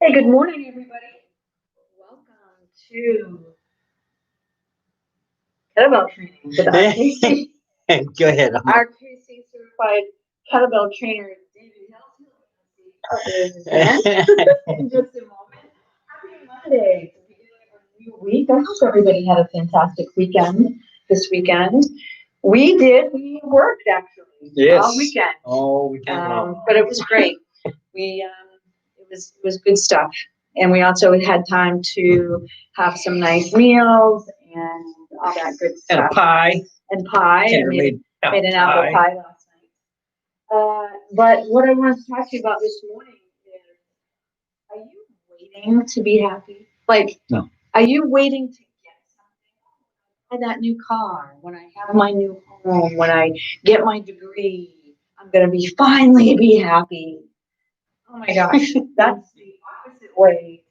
Hey, good morning, everybody. Welcome to kettlebell training with our KC, Go ahead. our KC certified kettlebell trainer, David Hilton, in just a moment. Happy Monday, the beginning of a new week. I hope everybody had a fantastic weekend this weekend. We did. We worked actually Yes. all weekend. All weekend long. But it was great. It was good stuff, and we also had time to have some nice meals and all that good And stuff. a pie. And pie. I Tanner made an pie. apple pie last night. But what I want to talk to you about this morning is: are you waiting to be happy? Like, No. Are you waiting to get something? Buy that new car, when I have my new home, when I get my degree, I'm gonna be finally be happy. Oh my gosh, that's the opposite way.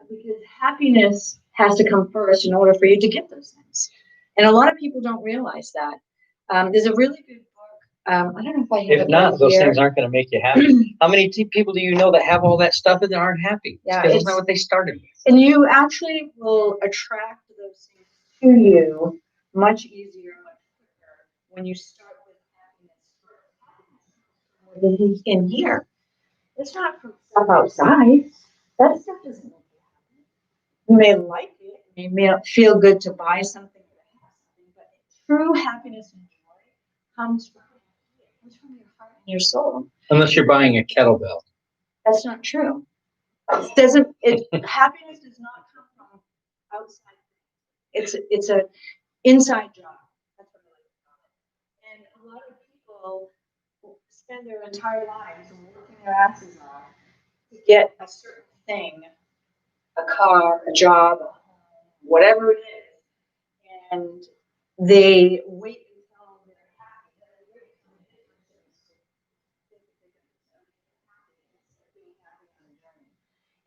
Because happiness has to come first in order for you to get those things. And a lot of people don't realize that. There's a really good book. I don't know if I have If it not, right those here. things aren't going to make you happy. How many people do you know that have all that stuff and aren't happy? Yeah, Because it's not what they started with. And you actually will attract those things to you much easier, much quicker when you start with happiness first. In here. It's not from stuff outside. That stuff doesn't make you happy. You may like it, you may feel good to buy something or have something, but true happiness and joy comes from your heart and your soul. Unless you're buying a kettlebell. That's not true. Happiness does not come from outside. It's a inside job. That's what I like to call it. And a lot of people spend their entire lives working their asses off to get a certain thing, a car, a job, a home, whatever it is, and they wait until they're happy.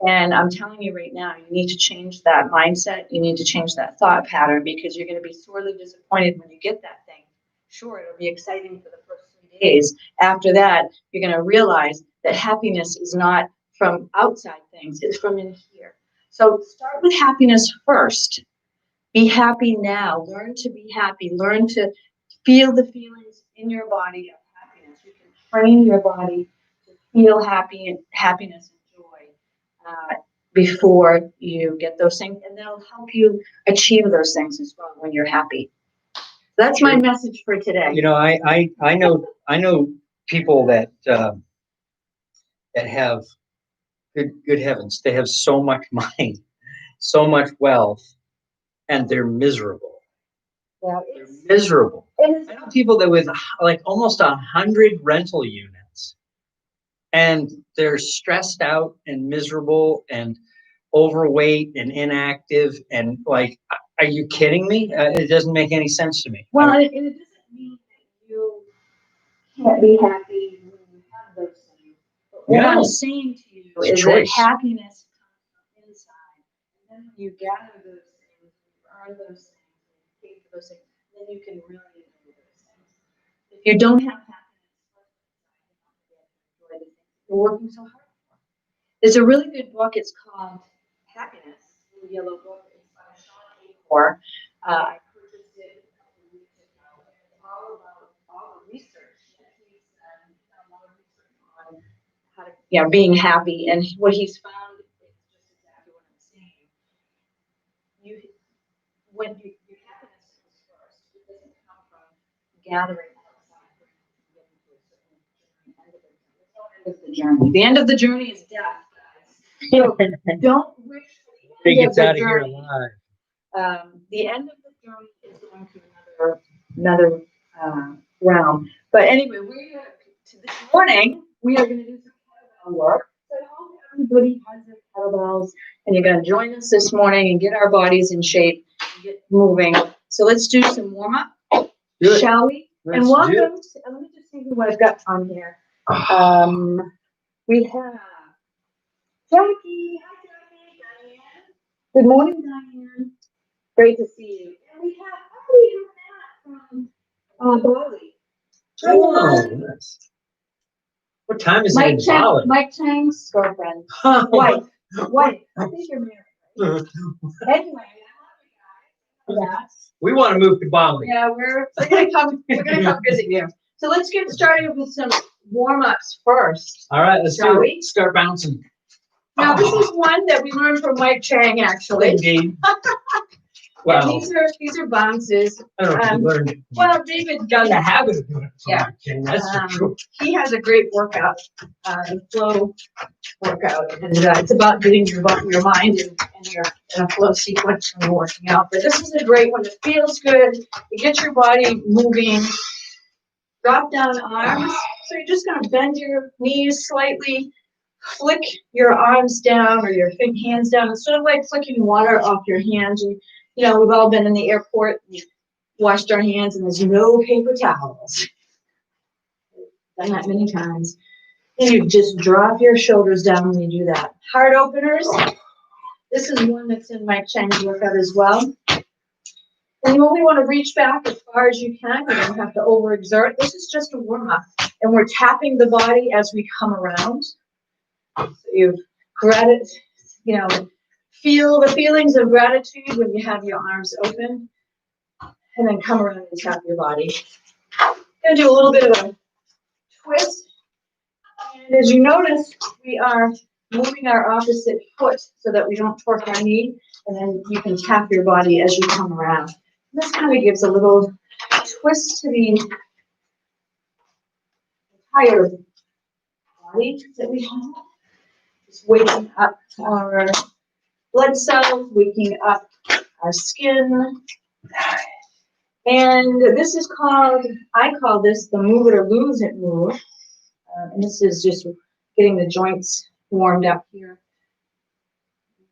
And I'm telling you right now, you need to change that mindset. You need to change that thought pattern, because you're going to be sorely disappointed when you get that thing. Sure, it'll be exciting for the first 3 days. After that, you're going to realize that happiness is not from outside things, it's from in here. So start with happiness first. Be happy now. Learn to be happy. Learn to feel the feelings in your body of happiness. You can train your body to feel happy and happiness and joy before you get those things, and that'll help you achieve those things as well when you're happy. That's my message for today. You know, I know people that have good heavens, they have so much money, so much wealth, and they're miserable. Yeah, they're miserable. I know people that with like almost 100 rental units, and they're stressed out and miserable and overweight and inactive, and like, are you kidding me? It doesn't make any sense to me. Well, it doesn't mean that you can't be happy when you have those things. But what I'm saying to you is that happiness comes from inside. And then when you gather those things, you earn those things, and you pay for those things, then you can really enjoy those things. If you don't have happiness, you're working so hard for. There's a really good book. It's called Happiness, the yellow book. It's by Sean Acor. I purchased it a couple of weeks ago. It's all about all the research that he's done. He's done a lot of research on how to, being happy, and what he's found is just exactly what I'm saying. When your happiness comes first, it doesn't come from gathering outside things and getting to a certain end of it. There's no end of the journey. The end of the journey is death, guys. So don't wish for the end of the journey. The end of the journey is going to another realm. But anyway, this morning we are going to do some kettlebell work. So I hope everybody has their kettlebells, and you're going to join us this morning and get our bodies in shape and get moving. So let's do some warm up, shall we? And welcome. Let me just see who I've got on here. We have Jackie. Hi, Jackie. Diane. Good morning, Diane. Great to see you. And we have Matt from Bali. Oh, nice. What time is it in Bali? Mike Chang's girlfriend. Wife. I think you're married. Anyway, we want to move to Bali. yeah, we're gonna come visit you. So let's get started with some warm-ups first. All right, let's Shall we? start bouncing. Now this is one that we learned from Mike Chang, actually. Indeed. And Wow. these are bounces. I don't know if you learned. Well, David Got in the habit of doing it. Yeah. That's for sure. He has a great workout, flow workout, and it's about getting your mind in a flow sequence when you're working out. But this is a great one. It feels good. It gets your body moving. Drop down arms. So you're just going to bend your knees slightly, flick your arms down or your hands down. It's sort of like flicking water off your hands. You know, we've all been in the airport, and washed our hands, and there's no paper towels. Done that many times. And you just drop your shoulders down when you do that. Heart openers. This is one that's in Mike Chang's workout as well. And you only want to reach back as far as you can. You don't have to overexert. This is just a warm-up. And we're tapping the body as we come around. So you've feel the feelings of gratitude when you have your arms open. And then come around and tap your body. I'm going to do a little bit of a twist. And as you notice, we are moving our opposite foot so that we don't torque our knee. And then you can tap your body as you come around. And this kind of gives a little twist to the entire body that we have. Just waking up our blood cells, waking up our skin. And this is I call this the move it or lose it move. And this is just getting the joints warmed up here.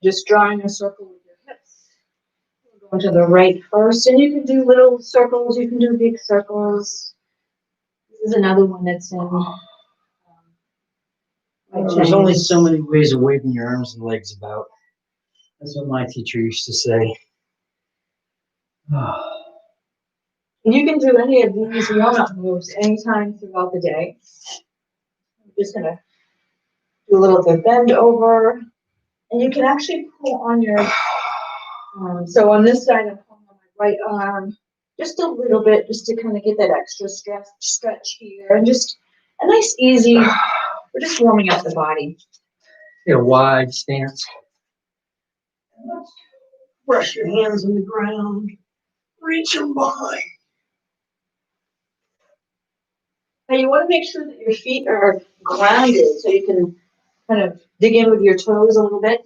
Just drawing a circle with your hips. Go to the right first, and you can do little circles, you can do big circles. This is another one that's in. There's only so many ways of waving your arms and legs about. That's what my teacher used to say. And you can do any of these warm-up moves anytime throughout the day. I'm just going to do a little bit bend over. And you can actually pull on your, so on this side, I'm pulling on my right arm just a little bit, just to kind of get that extra stretch here. And just a nice, easy, we're just warming up the body. Get a wide stance. Brush your hands on the ground. Reach them behind. Now you want to make sure that your feet are grounded so you can kind of dig in with your toes a little bit.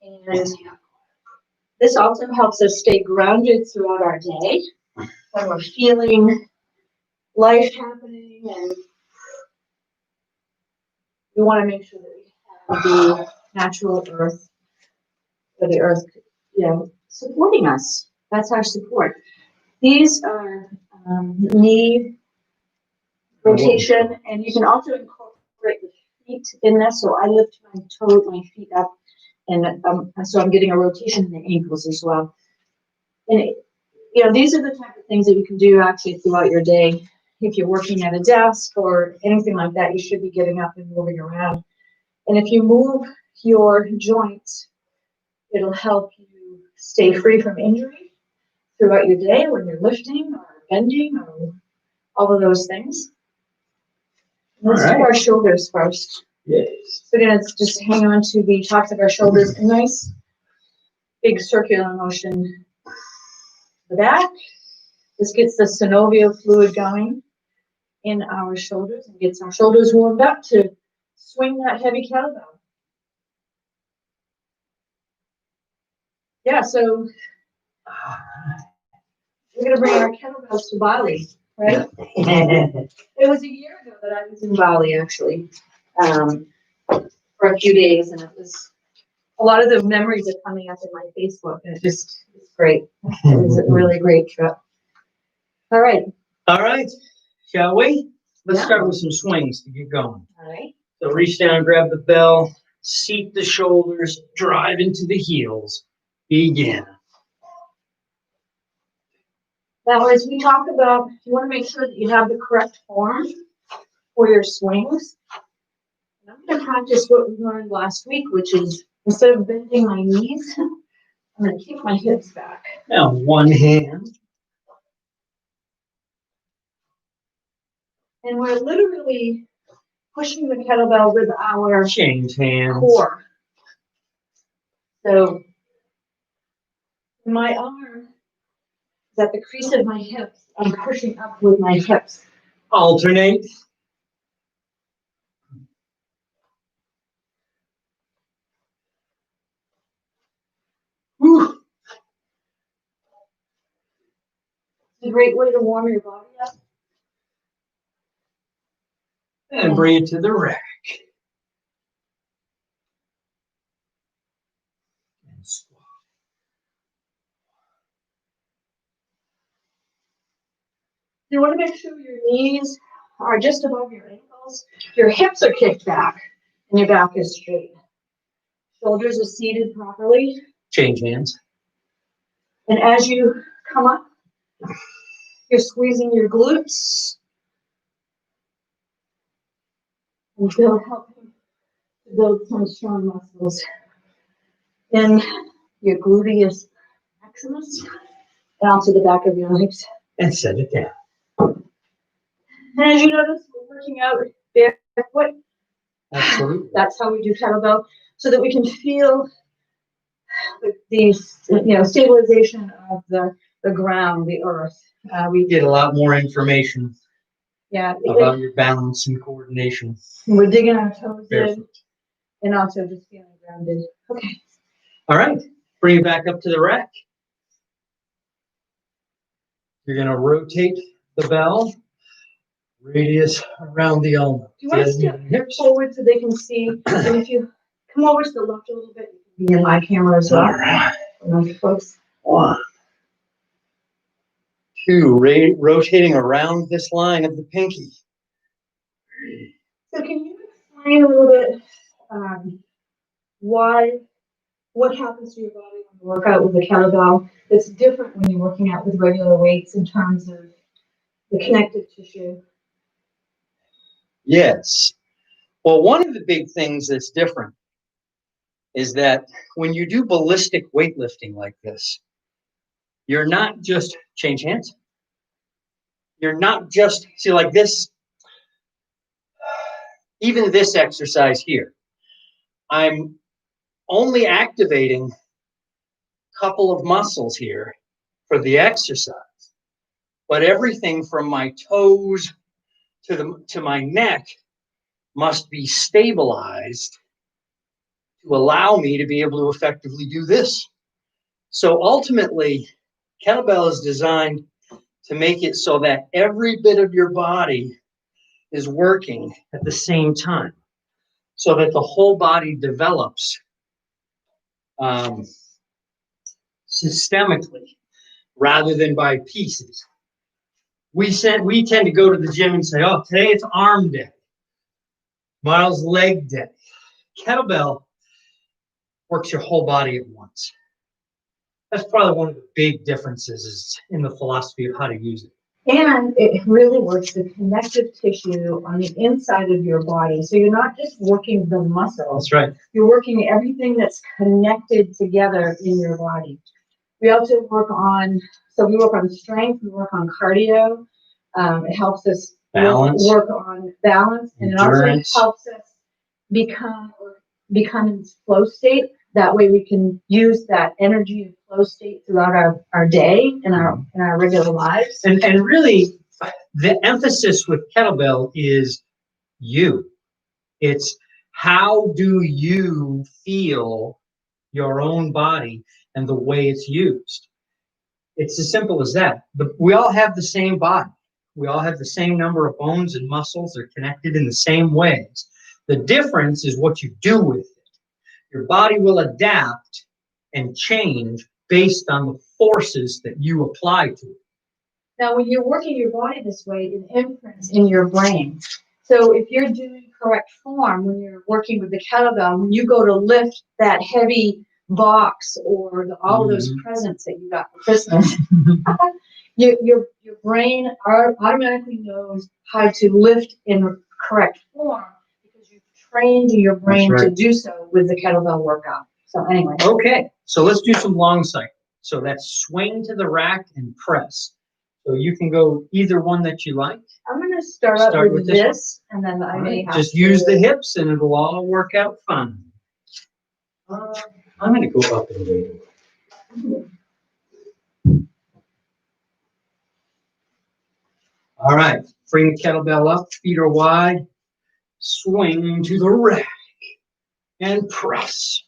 And this also helps us stay grounded throughout our day when we're feeling life happening, and we want to make sure that we have the natural earth, or the earth, supporting us. That's our support. These are knee rotation, and you can also incorporate the feet in this. So I lift my feet up, and so I'm getting a rotation in the ankles as well. And these are the type of things that you can do actually throughout your day. If you're working at a desk or anything like that, you should be getting up and moving around. And if you move your joints, it'll help you stay free from injury throughout your day when you're lifting or bending or all of those things. Let's do our shoulders first. Yes. So we're going to just hang on to the tops of our shoulders. A nice big circular motion. The back. This gets the synovial fluid going in our shoulders and gets our shoulders warmed up to swing that heavy kettlebell. Yeah, so we're going to bring our kettlebells to Bali, right? It was a year ago that I was in Bali, actually, for a few days, and it was a lot of the memories are coming up in my Facebook, and it's great. It was a really great trip. All right. All right. Shall we? Let's start with some swings to get going. All right. So reach down, grab the bell, seat the shoulders, drive into the heels. Begin. Now, as we talk about, you want to make sure that you have the correct form for your swings. And I'm going to practice what we learned last week, which is instead of bending my knees, I'm going to kick my hips back. Now, one hand. And we're literally pushing the kettlebell with our Change hands. core. So my arm is at the crease of my hips. I'm pushing up with my hips. Alternate. Whew. It's a great way to warm your body up. And bring it to the rack. And squat. You want to make sure your knees are just above your ankles. Your hips are kicked back and your back is straight. Shoulders are seated properly. Change hands. And as you come up, you're squeezing your glutes. And helping to build some strong muscles in your gluteus maximus down to the back of your legs. And set it down. And as you notice, we're working out barefoot. Absolutely. That's how we do kettlebell, so that we can feel the stabilization of the ground, the earth. We get a lot more information Yeah, about your balance and coordination. we're digging our toes Barefoot. in, and also just feeling grounded. Okay. All right. Bring it back up to the rack. You're going to rotate the bell. Radius around the elbow. Do you want to step forward so they can see? And if you come over to the left a little bit, you can be in my camera as well. All right. Folks. 1, 2, rotating around this line of the pinky. So can you explain a little bit what happens to your body when you work out with the kettlebell that's different when you're working out with regular weights in terms of the connective tissue? Yes. Well, one of the big things that's different is that when you do ballistic weightlifting like this, you're not just, change hands. You're not just, see, like this, even this exercise here, I'm only activating a couple of muscles here for the exercise, but everything from my toes to my neck must be stabilized to allow me to be able to effectively do this. So ultimately, kettlebell is designed to make it so that every bit of your body is working at the same time, so that the whole body develops systemically rather than by pieces. We tend to go to the gym and say, oh, today it's arm day, tomorrow's leg day. Kettlebell works your whole body at once. That's probably one of the big differences is in the philosophy of how to use it. And it really works the connective tissue on the inside of your body. So you're not just working the muscles. That's right. You're working everything that's connected together in your body. We also work on strength, we work on cardio. It helps us work on balance, and endurance. it also helps us become in flow state. That way we can use that energy and flow state throughout our day and our regular lives. And really, the emphasis with kettlebell is you. It's how do you feel your own body and the way it's used. It's as simple as that. We all have the same body. We all have the same number of bones and muscles. They're connected in the same ways. The difference is what you do with it. Your body will adapt and change based on the forces that you apply to it. Now, when you're working your body this way, it imprints in your brain. So if you're doing correct form, when you're working with the kettlebell, when you go to lift that heavy box or all of those presents that you got for Christmas, your brain automatically knows how to lift in correct form because you've trained your brain That's to right. do so with the kettlebell workout. So anyway. Okay, so let's do some long cycle. So that's swing to the rack and press. So you can go either one that you like. I'm gonna start out with this, and then I may have Just to use the hips and it'll all work out fine. I'm gonna go up and down. All right, bring the kettlebell up, feet are wide, swing to the rack and press.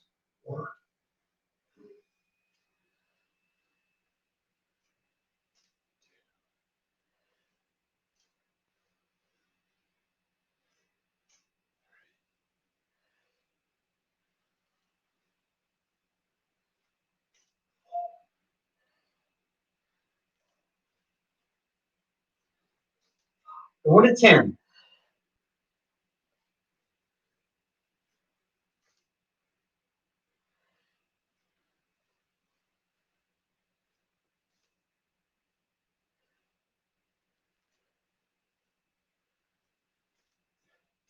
4 to 10.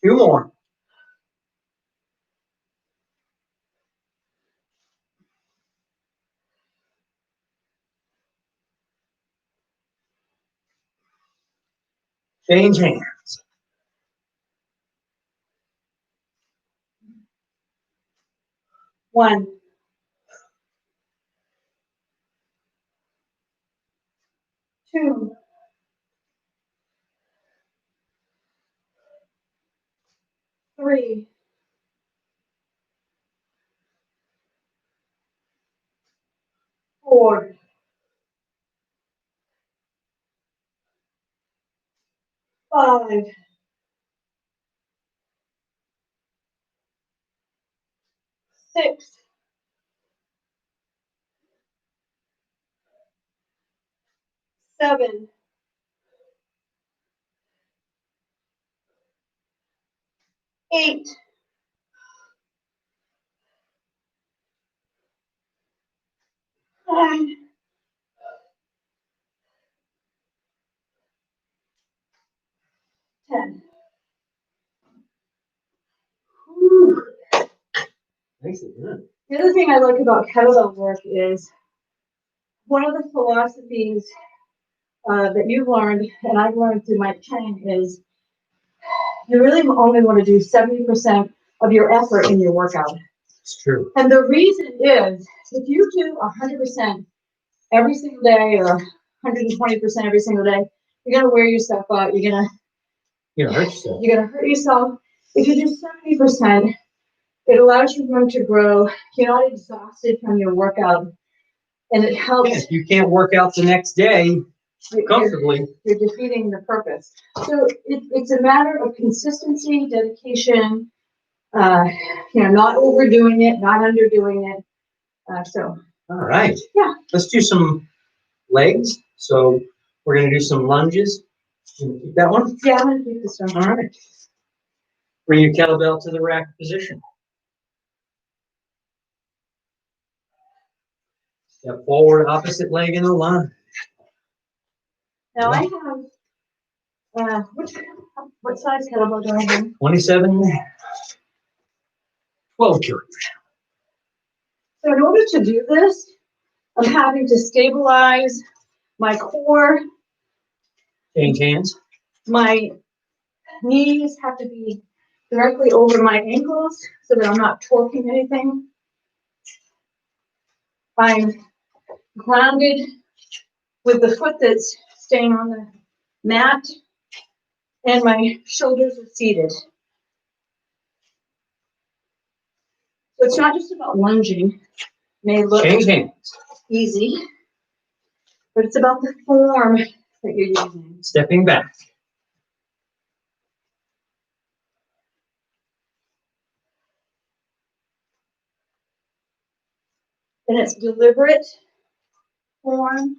Two more. Change hands. one, 2, 3, 4, 5, 6, 7, 8, 9, 10. Whew. Nicely done. The other thing I like about kettlebell work is one of the philosophies that you've learned and I've learned through my training is you really only want to do 70% of your effort in your workout. It's true. And the reason is if you do 100% every single day or 120% every single day, you're gonna wear yourself out. You're gonna hurt yourself. You're gonna hurt yourself. If you do 70%, it allows your room to grow. You're not exhausted from your workout, and it helps. Yeah, you can't work out the next day comfortably. You're defeating the purpose. So it's a matter of consistency, dedication. Not overdoing it, not underdoing it. All right. Yeah. Let's do some legs. So we're going to do some lunges. You want to keep that one? Yeah, I'm going to keep this one. All right. Bring your kettlebell to the rack position. Step forward, opposite leg in the lunge. Now I have, what size kettlebell do I have? 27, 12 kilograms. So in order to do this, I'm having to stabilize my core. Change hands. My knees have to be directly over my ankles so that I'm not torquing anything. I'm grounded with the foot that's staying on the mat, and my shoulders are seated. So it's not just about lunging. It may look Change hands. easy, but it's about the form that you're using. Stepping back. And it's deliberate form.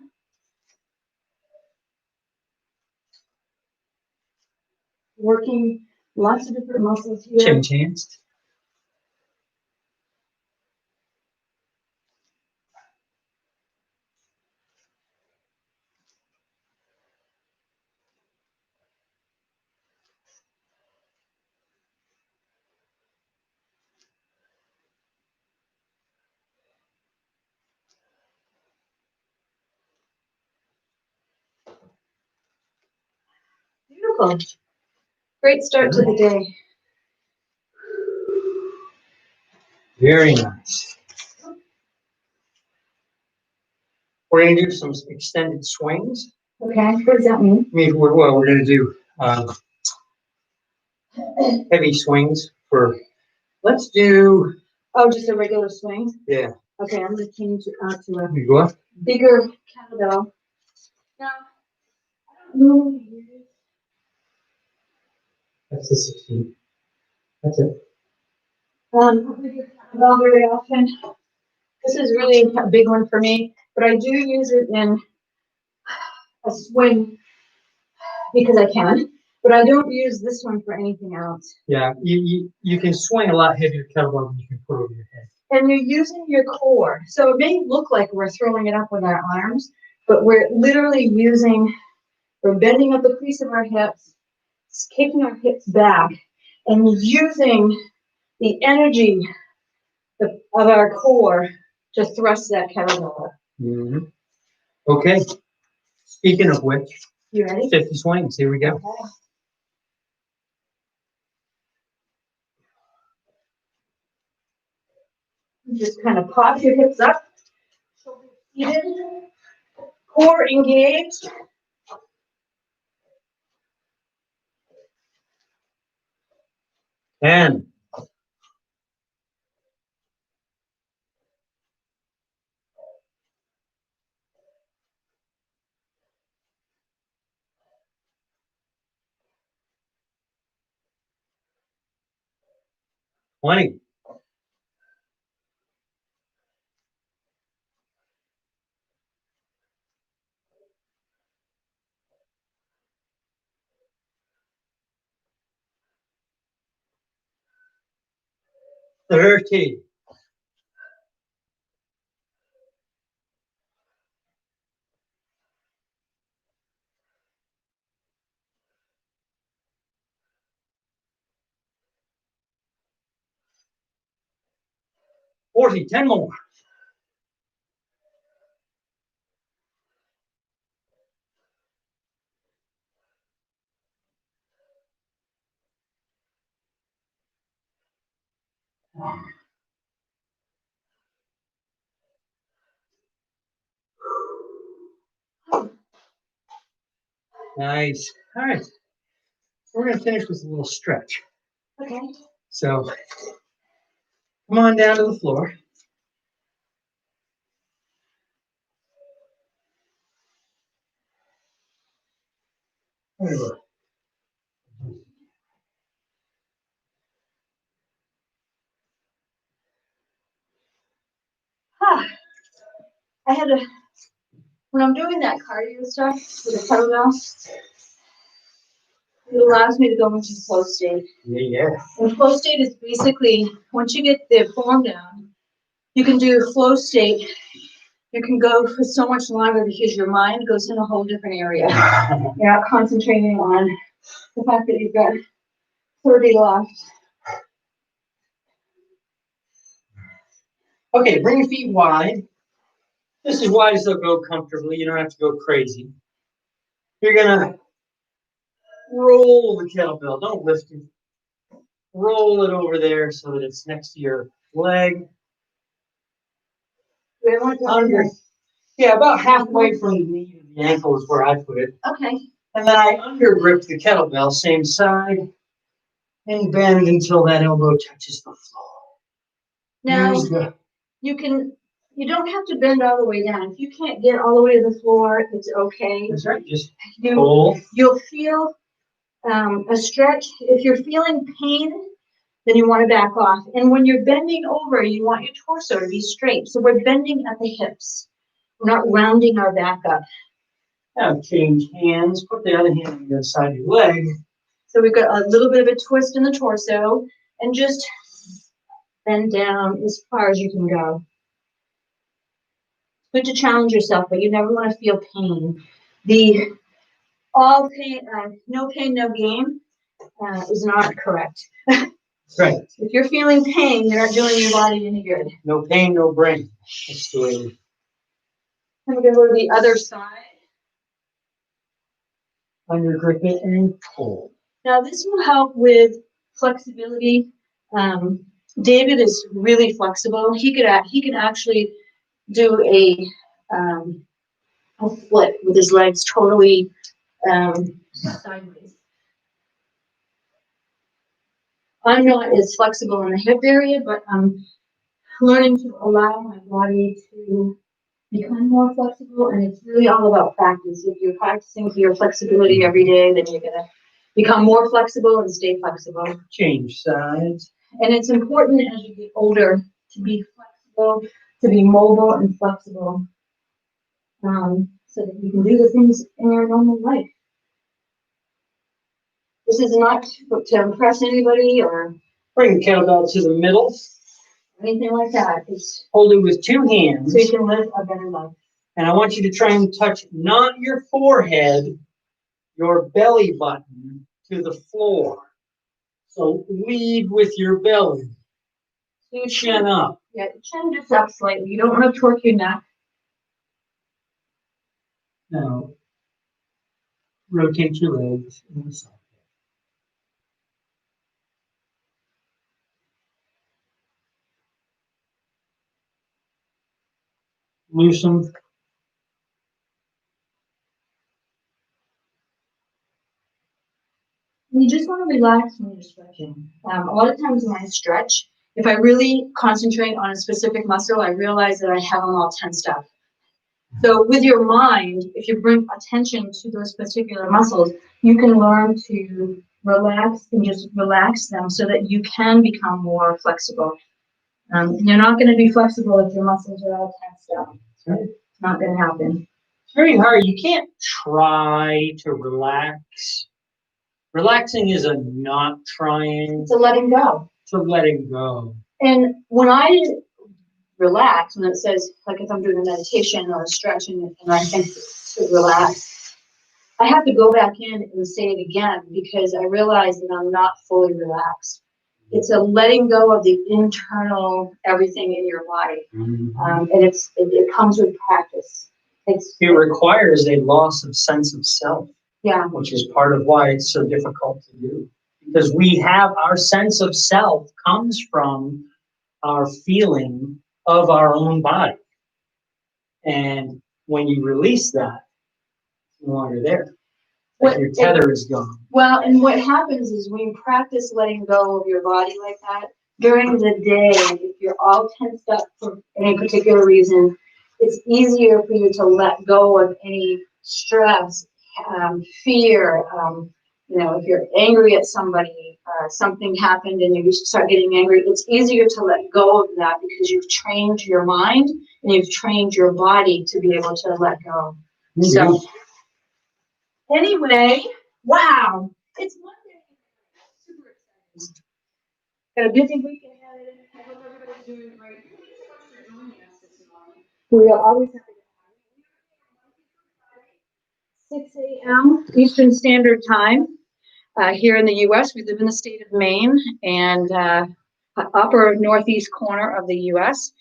Working lots of different muscles here. Change hands. welcome. Great start to the day. Very nice. We're going to do some extended swings. Okay, what does that mean? We're going to do heavy swings for, let's do. Oh, just a regular swing? Yeah. Okay, I'm going to change it out to a You go up. bigger kettlebell. Now, I don't normally use. That's the 16. That's it. A bigger kettlebell very often. This is really a big one for me, but I do use it in a swing because I can, but I don't use this one for anything else. Yeah, you can swing a lot heavier kettlebell than you can put over your head. And you're using your core. So it may look like we're throwing it up with our arms, but we're literally we're bending up the crease of our hips, kicking our hips back, and using the energy of our core to thrust that kettlebell up. Mm-hmm. Okay. Speaking of which, You ready? 50 swings. Here we go. Okay. Just kind of pop your hips up, shoulders seated, core engaged. And 20. $30. 40. 10 more. Nice. All right. We're going to finish with a little stretch. Okay. So come on down to the floor. When I'm doing that cardio stuff with the kettlebell, it allows me to go into flow state. Yeah. And flow state is basically, once you get the form down, you can do flow state. You can go for so much longer because your mind goes in a whole different area. You're not concentrating on the fact that you've got 30 left. Okay, bring your feet wide. Just as wide as they'll go comfortably. You don't have to go crazy. You're gonna roll the kettlebell. Don't lift it. Roll it over there so that it's next to your leg. Under. Yeah, about halfway from the knee to the ankle is where I put it. Okay. And then I under grip the kettlebell, same side, and bend until that elbow touches the floor. Now, you don't have to bend all the way down. If you can't get all the way to the floor, it's okay. That's right, just pull. You'll feel a stretch. If you're feeling pain, then you want to back off. And when you're bending over, you want your torso to be straight. So we're bending at the hips. We're not rounding our back up. Now change hands. Put the other hand on the other side of your leg. So we've got a little bit of a twist in the torso, and just bend down as far as you can go. Good to challenge yourself, but you never want to feel pain. No pain, no gain is not correct. Right. If you're feeling pain, you're not doing your body any good. No pain, no brain. That's the way. I'm going to go to the other side. under grip it and pull. Now this will help with flexibility. David is really flexible. He can actually do a split with his legs totally sideways. I'm not as flexible in the hip area, but I'm learning to allow my body to become more flexible, and it's really all about practice. If you're practicing for your flexibility every day, then you're gonna become more flexible and stay flexible. Change sides. And it's important as you get older to be flexible, to be mobile and flexible, so that you can do the things in your normal life. This is not to impress anybody or Bring the kettlebell to the middle. anything like that. It's Hold it with two hands. so you can live a better life. And I want you to try and touch not your forehead, your belly button to the floor. So lead with your belly. Chin up. Yeah, chin just up slightly. You don't want to torque your neck. Now, rotate your legs in the side. Loosen. You just want to relax when you're stretching. A lot of times when I stretch, if I really concentrate on a specific muscle, I realize that I have them all tensed up. So with your mind, if you bring attention to those particular muscles, you can learn to relax and just relax them so that you can become more flexible. You're not going to be flexible if your muscles are all tensed up. It's not going to happen. It's very hard. You can't try to relax. Relaxing is a not trying. So letting go. To letting go. And when I relax, when it says, like if I'm doing a meditation or a stretching and I think to relax, I have to go back in and say it again because I realize that I'm not fully relaxed. It's a letting go of the internal everything in your body. And it comes with practice. It requires a loss of sense of self. Yeah. Which is part of why it's so difficult to do. Because we have our sense of self comes from our feeling of our own body. And when you release that, it's no longer there. Like your tether is gone. Well, and what happens is when you practice letting go of your body like that, during the day, if you're all tensed up for any particular reason, it's easier for you to let go of any stress, fear. If you're angry at somebody, something happened and you start getting angry, it's easier to let go of that because you've trained your mind and you've trained your body to be able to let go. Mm-hmm. So anyway, wow, it's Monday. Super excited. Got a busy week ahead. I hope everybody's doing great. Thank you so much for joining us this morning. We are always happy to have you. 6 a.m. Eastern Standard Time. Here in the U.S., we live in the state of Maine and upper northeast corner of the U.S.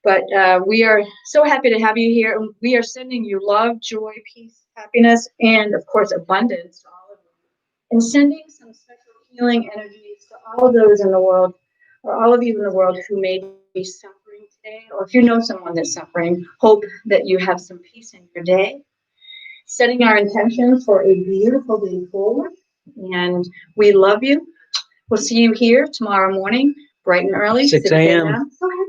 But we are so happy to have you here. We are sending you love, joy, peace, happiness, and of course, abundance to all of you. And sending some special healing energies to all of those in the world, or all of you in the world who may be suffering today, or if you know someone that's suffering, hope that you have some peace in your day. Setting our intentions for a beautiful day forward. And we love you. We'll see you here tomorrow morning, bright and early, 6 a.m.